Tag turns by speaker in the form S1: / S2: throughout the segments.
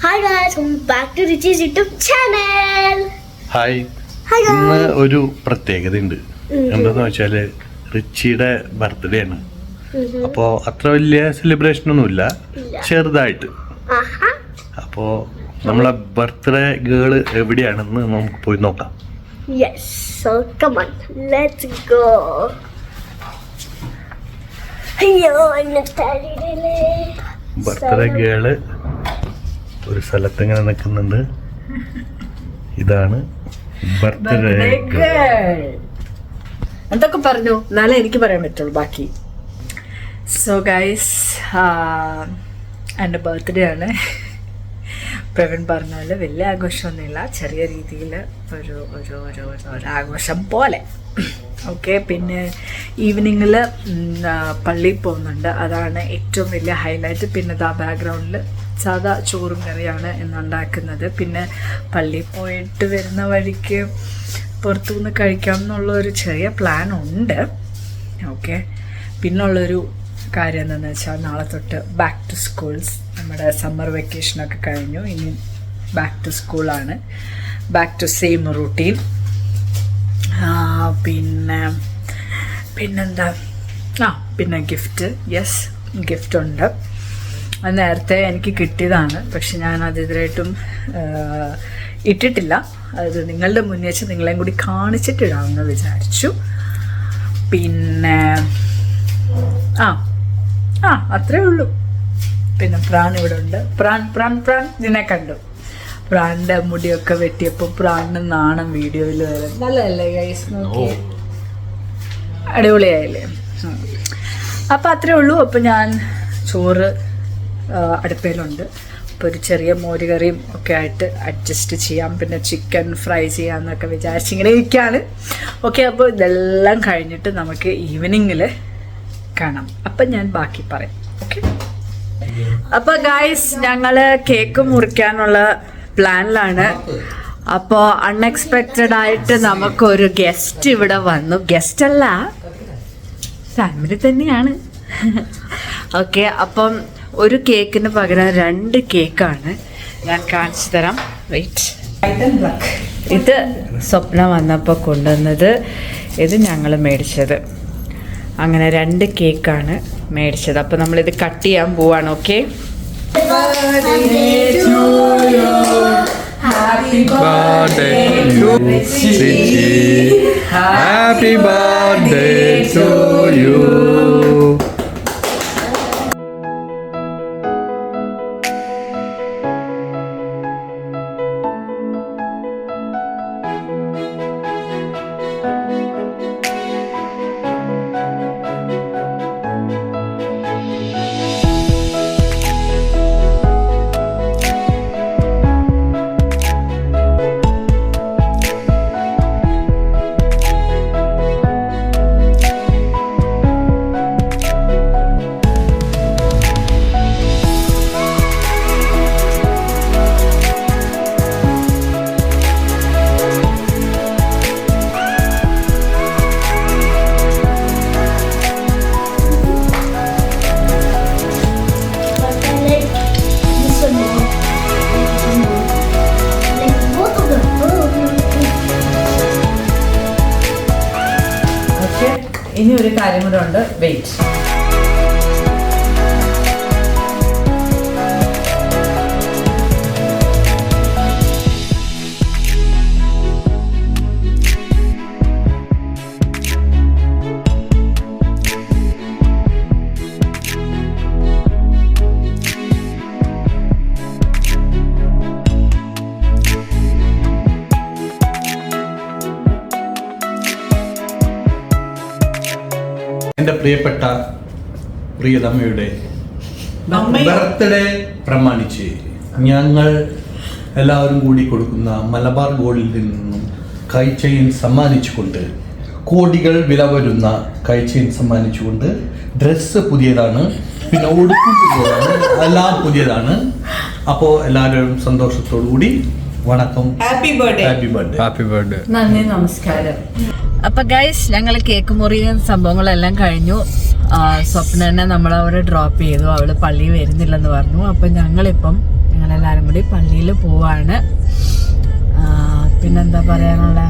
S1: Hi guys, welcome back to Richie's YouTube channel.
S2: Hi. ഇന്ന് ഒരു പ്രത്യേകത ഉണ്ട്. എന്താന്ന് വെച്ചാല് റിച്ചിയുടെ ബർത്ത്ഡേ ആണ്. അപ്പോ അത്ര വലിയ സെലിബ്രേഷൻ ഒന്നുമില്ല, ചെറുതായിട്ട്. അപ്പോ നമ്മളെ ബർത്ത്ഡേ ഗേള് എവിടെയാണെന്ന് നമുക്ക് പോയി നോക്കാം.
S1: Yes, so come on, let's go. അയ്യോ,
S2: ബർത്ത്ഡേ ഗേള് ഒരു സ്ഥലത്ത് ഇങ്ങനെ നിൽക്കുന്നുണ്ട്. ഇതാണ് ബർത്ത്ഡേ ഗേൾ.
S3: എന്തൊക്കെ പറഞ്ഞു എന്നാലേ എനിക്ക് പറയാൻ പറ്റുള്ളൂ ബാക്കി. സോ ഗൈസ്, എൻ്റെ ബർത്ത്ഡേ ആണ്. പ്രവീൺ പറഞ്ഞാൽ വലിയ ആഘോഷമൊന്നുമില്ല, ചെറിയ രീതിയിൽ ഒരു ഒരു ഒരു ഒരു ആഘോഷം പോലെ. ഓക്കെ, പിന്നെ ഈവനിങ്ങിൽ പള്ളിയിൽ പോകുന്നുണ്ട്, അതാണ് ഏറ്റവും വലിയ ഹൈലൈറ്റ്. പിന്നെ ആ ബാക്ക്ഗ്രൗണ്ടിൽ സാധാ ചോറും കറിയാണ് ഇന്നുണ്ടാക്കുന്നത്. പിന്നെ പള്ളിയിൽ പോയിട്ട് വരുന്ന വഴിക്ക് പുറത്തുനിന്ന് കഴിക്കാം എന്നുള്ളൊരു ചെറിയ പ്ലാൻ ഉണ്ട്. ഓക്കെ, പിന്നുള്ളൊരു കാര്യം എന്താണെന്ന് വെച്ചാൽ നാളെ തൊട്ട് ബാക്ക് ടു സ്കൂൾസ്. നമ്മുടെ സമ്മർ വെക്കേഷനൊക്കെ കഴിഞ്ഞു, ഇനി ബാക്ക് ടു സ്കൂളാണ്, ബാക്ക് ടു സെയിം റൂട്ടീൻ. പിന്നെന്താ, പിന്നെ ഗിഫ്റ്റ്. യെസ്, ഗിഫ്റ്റ് ഉണ്ട്. അത് നേരത്തെ എനിക്ക് കിട്ടിയതാണ്, പക്ഷെ ഞാനത് ഇതുവരെയായിട്ടും ഇട്ടിട്ടില്ല. അത് നിങ്ങളുടെ മുന്നിൽ വെച്ച് നിങ്ങളെയും കൂടി കാണിച്ചിട്ടിടാമെന്ന് വിചാരിച്ചു. പിന്നെ അത്രേ ഉള്ളൂ. പിന്നെ പ്രാൺ ഇവിടെ ഉണ്ട്. പ്രാൺ നിന്നെ കണ്ടു. പ്രാണിൻ്റെ മുടിയൊക്കെ വെട്ടിയപ്പോൾ പ്രാണിന് നാണം വീഡിയോയിൽ വരും. നല്ലതല്ലേ ഗൈസ്? നോക്കി, അടിപൊളിയായില്ലേ? അപ്പം അത്രേ ഉള്ളൂ. അപ്പം ഞാൻ ചോറ് അടുപ്പയിലുണ്ട്. അപ്പോൾ ഒരു ചെറിയ മോരുകറിയും ഒക്കെ ആയിട്ട് അഡ്ജസ്റ്റ് ചെയ്യാം. പിന്നെ ചിക്കൻ ഫ്രൈ ചെയ്യാമെന്നൊക്കെ വിചാരിച്ചിങ്ങനെ ഇരിക്കുകയാണ്. ഓക്കെ, അപ്പോൾ ഇതെല്ലാം കഴിഞ്ഞിട്ട് നമുക്ക് ഈവനിങ്ങിൽ കാണാം. അപ്പം ഞാൻ ബാക്കി പറയാം. ഓക്കെ, അപ്പോൾ ഗായ്സ്, ഞങ്ങൾ കേക്ക് മുറിക്കാനുള്ള പ്ലാനിലാണ്. അപ്പോൾ അൺഎക്സ്പെക്റ്റഡ് ആയിട്ട് നമുക്കൊരു ഗസ്റ്റ് ഇവിടെ വന്നു. ഗസ്റ്റ് അല്ല, ഫാമിലി തന്നെയാണ്. ഓക്കെ, അപ്പം ഒരു കേക്കിന് പകരം 2 കേക്കാണ്. ഞാൻ കാണിച്ചു തരാം. വെയിറ്റ്. ഇത് സ്വപ്ന വന്നപ്പോൾ കൊണ്ടുവന്നത്, ഇത് ഞങ്ങൾ മേടിച്ചത്. അങ്ങനെ 2 കേക്കാണ് മേടിച്ചത്. അപ്പോൾ നമ്മളിത് കട്ട് ചെയ്യാൻ പോവാണ്. Okay,
S2: Happy birthday to Richi. Happy birthday to you.
S3: ഇനി ഒരു കാര്യം കൂടെ ഉണ്ട്. വെയിറ്റ്.
S2: എൻ്റെ പ്രിയപ്പെട്ട പ്രിയതമ്മയുടെ ബർത്ത്ഡേ പ്രമാണിച്ച് ഞങ്ങൾ എല്ലാവരും കൂടി കൊടുക്കുന്ന മലബാർ ഗോൾഡിൽ നിന്നും കൈ ചെയിൻ സമ്മാനിച്ചുകൊണ്ട്, കോടികൾ വില വരുന്ന കൈ ചെയിൻ സമ്മാനിച്ചുകൊണ്ട്, ഡ്രസ്സ് പുതിയതാണ്, പിന്നെ ഉടുപ്പും പുതിയതാണ്, എല്ലാം പുതിയതാണ്. അപ്പോൾ എല്ലാവരും സന്തോഷത്തോടു കൂടി വണക്കം. Happy birthday. Happy birthday. Happy birthday.
S3: നന്ദി, നമസ്കാരം. അപ്പൊ ഗൈസ്, ഞങ്ങൾ കേക്ക് മുറിയും സംഭവങ്ങളെല്ലാം കഴിഞ്ഞു. സ്വപ്നനെ നമ്മളവിടെ ഡ്രോപ്പ് ചെയ്തു. അവള് പള്ളിയിൽ വരുന്നില്ലെന്ന് പറഞ്ഞു. അപ്പൊ ഞങ്ങളിപ്പം ഞങ്ങൾ ഞങ്ങളെല്ലാവരും കൂടി പള്ളിയിൽ പോവാണ്. പിന്നെന്താ പറയാനുള്ളേ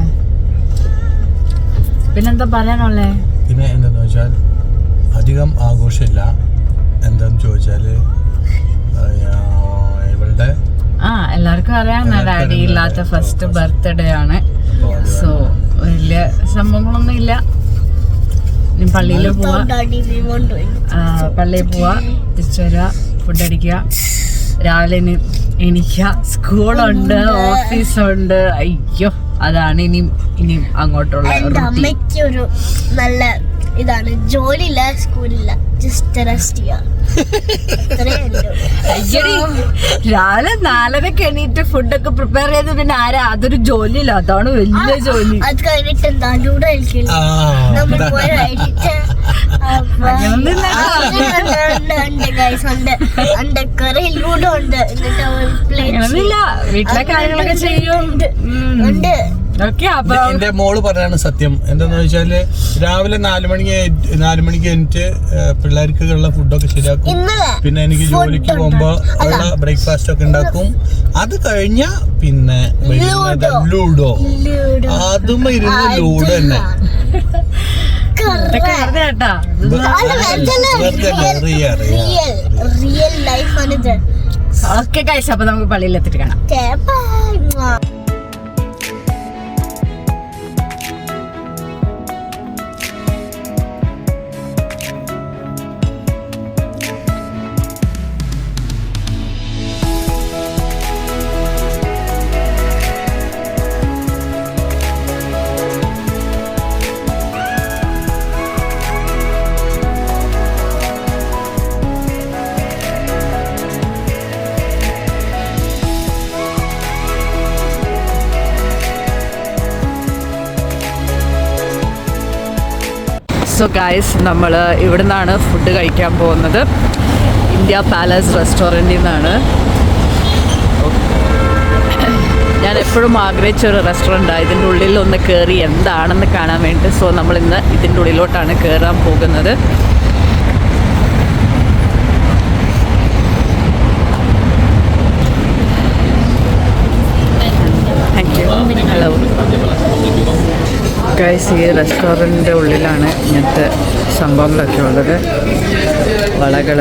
S2: പിന്നെ എന്താന്ന് വെച്ചാൽ അധികം ആഘോഷമില്ല. എന്താന്ന് ചോദിച്ചാല് ഇവളുടെ
S3: എല്ലാവർക്കും അറിയാം ഡാഡി ഇല്ലാത്ത ഫസ്റ്റ് ബർത്ത്ഡേ ആണ്. സോ വലിയ സംഭവങ്ങളൊന്നും ഇല്ല. ഇനി പള്ളിയിൽ പോവാ, തിരിച്ചു വരിക, ഫുഡ് അടിക്കുക, രാവിലെ എണീക്കുക, സ്കൂളുണ്ട്, ഓഫീസുണ്ട്. അയ്യോ, അതാണ് ഇനിയും അങ്ങോട്ടുള്ള
S1: ഒരു നല്ല ഇതാണ്. ജോലിയില്ല, സ്കൂളില്ല, ജസ്റ്റ് റെസ്റ്റ് ചെയ്യാം.
S3: രാവിലെ 4:30 എണീറ്റ് ഫുഡൊക്കെ പ്രിപ്പയർ ചെയ്ത് പിന്നെ അതൊരു ജോലിയില്ല, അതാണ് വലിയ ജോലി.
S1: അത് കഴിഞ്ഞിട്ട് എന്താ ലൂഡോ കളിക്കില്ല, നമ്മൾ പോയി ലൂഡോ ഉണ്ട്.
S3: അങ്ങനൊന്നുമില്ല, വീട്ടിലെ കാര്യങ്ങളൊക്കെ ചെയ്യും.
S2: എന്റെ മോള് പറയാണ് സത്യം. എന്താന്ന് വെച്ചാല് രാവിലെ 4 മണിക്ക് എനിക്ക് പിള്ളേർക്കുള്ള ഫുഡൊക്കെ ശരിയാക്കും. പിന്നെ എനിക്ക് ജോലിക്ക് പോകുമ്പോ ഉള്ള ബ്രേക്ക്ഫാസ്റ്റ് ഒക്കെ ഉണ്ടാക്കും. അത് കഴിഞ്ഞ പിന്നെ ലൂഡോ, അതും ഇരുന്ന് ലൂഡോ തന്നെ.
S3: ഓക്കെ ഗൈസ്, അപ്പൊ നമുക്ക് പള്ളിയിൽ എത്തിട്ട് കാണാം. സോ ഗൈസ്, നമ്മൾ ഇവിടെ നിന്നാണ് ഫുഡ് കഴിക്കാൻ പോകുന്നത്. ഇന്ത്യ പാലസ് റെസ്റ്റോറൻറ്റിൽ നിന്നാണ്. ഞാൻ എപ്പോഴും ആഗ്രഹിച്ച ഒരു റെസ്റ്റോറൻറ്റാണ്. ഇതിൻ്റെ ഉള്ളിൽ ഒന്ന് കയറി എന്താണെന്ന് കാണാൻ വേണ്ടി. സോ നമ്മളിന്ന് ഇതിൻ്റെ ഉള്ളിലോട്ടാണ് കയറാൻ പോകുന്നത്. Thank you. ഹലോ ഗൈസ്, ഈ റെസ്റ്റോറൻറ്റിൻ്റെ ഉള്ളിലാണ് ഇങ്ങനത്തെ സംഭവങ്ങളൊക്കെ ഉള്ളത്. വളകൾ,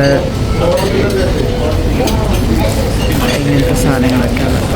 S3: ഇങ്ങനത്തെ സാധനങ്ങളൊക്കെ ഉള്ളത്.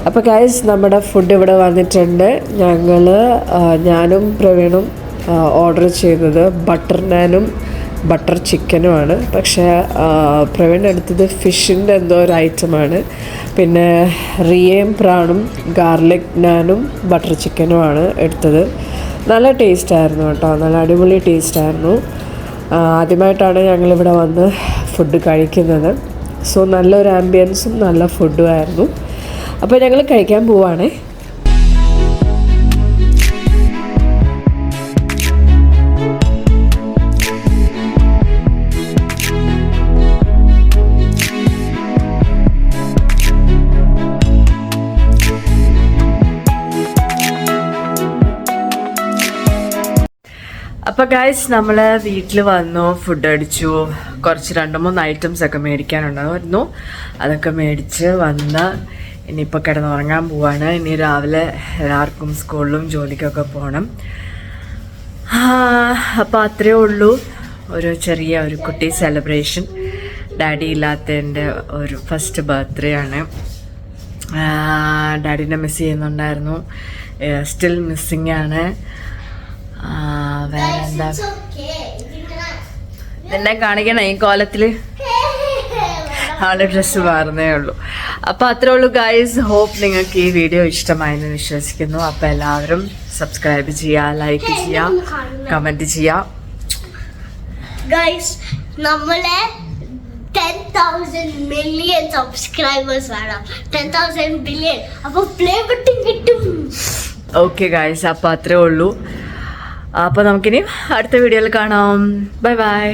S3: അപ്പോൾ ഗൈസ്, നമ്മുടെ ഫുഡ് ഇവിടെ വന്നിട്ടുണ്ട്. ഞാനും പ്രവീണും ഓർഡർ ചെയ്തത് ബട്ടർ നാനും ബട്ടർ ചിക്കനുമാണ്. പക്ഷേ പ്രവീൺ എടുത്തത് ഫിഷിൻ്റെ എന്തോ ഒരു ഐറ്റമാണ്. പിന്നെ റിയയും പ്രാണും ഗാർലിക് നാനും ബട്ടർ ചിക്കനുമാണ് എടുത്തത്. നല്ല ടേസ്റ്റായിരുന്നു കേട്ടോ, നല്ല അടിപൊളി ടേസ്റ്റായിരുന്നു. ആദ്യമായിട്ടാണ് ഞങ്ങളിവിടെ വന്ന് ഫുഡ് കഴിക്കുന്നത്. സോ നല്ലൊരു ആംബിയൻസും നല്ല ഫുഡും ആയിരുന്നു. അപ്പോൾ ഞങ്ങൾ കഴിക്കാൻ പോവാണേ. അപ്പോൾ ഗൈസ്, നമ്മൾ വീട്ടിൽ വന്നു, ഫുഡ് അടിച്ചു. കുറച്ച് 2-3 ഐറ്റംസ് ഒക്കെ മേടിക്കാനുണ്ടായിരുന്നു. അതൊക്കെ മേടിച്ച് വന്ന് ഇനിയിപ്പോൾ കിടന്നുറങ്ങാൻ പോവാണ്. ഇനി രാവിലെ എല്ലാവർക്കും സ്കൂളിലും ജോലിക്കൊക്കെ പോകണം. അപ്പോൾ അത്രയേ ഉള്ളൂ. ഒരു കുട്ടി സെലിബ്രേഷൻ. ഡാഡി ഇല്ലാത്തതിൻ്റെ ഒരു ഫസ്റ്റ് ബർത്ത്ഡേ ആണ്. ഡാഡീനെ മിസ് ചെയ്യുന്നുണ്ടായിരുന്നു. സ്റ്റിൽ മിസ്സിങ് ആണ്. വേറെന്താ, നിന്നെ കാണിക്കണ ഈ കോലത്തിൽ ആളുടെ ഡ്രസ്സ് മാറുന്നേ ഉള്ളൂ. അപ്പോൾ അത്രേ ഉള്ളൂ ഗൈസ്. ഹോപ്പ് നിങ്ങൾക്ക് ഈ വീഡിയോ ഇഷ്ടമായെന്ന് വിശ്വസിക്കുന്നു. അപ്പോൾ എല്ലാവരും സബ്സ്ക്രൈബ് ചെയ്യുക, ലൈക്ക് ചെയ്യുക, കമൻറ്റ് ചെയ്യുക.
S1: ഗൈസ്, നമ്മളെ 10th 10,000 million subscribers വേണം. 10,000 billion. അപ്പൊ പ്ലേ ബട്ടൺ കിട്ടും.
S3: ഓക്കെ ഗായ്സ്, അപ്പോൾ അത്രേ ഉള്ളൂ. അപ്പോൾ നമുക്കിനി അടുത്ത വീഡിയോയിൽ കാണാം. Bye bye.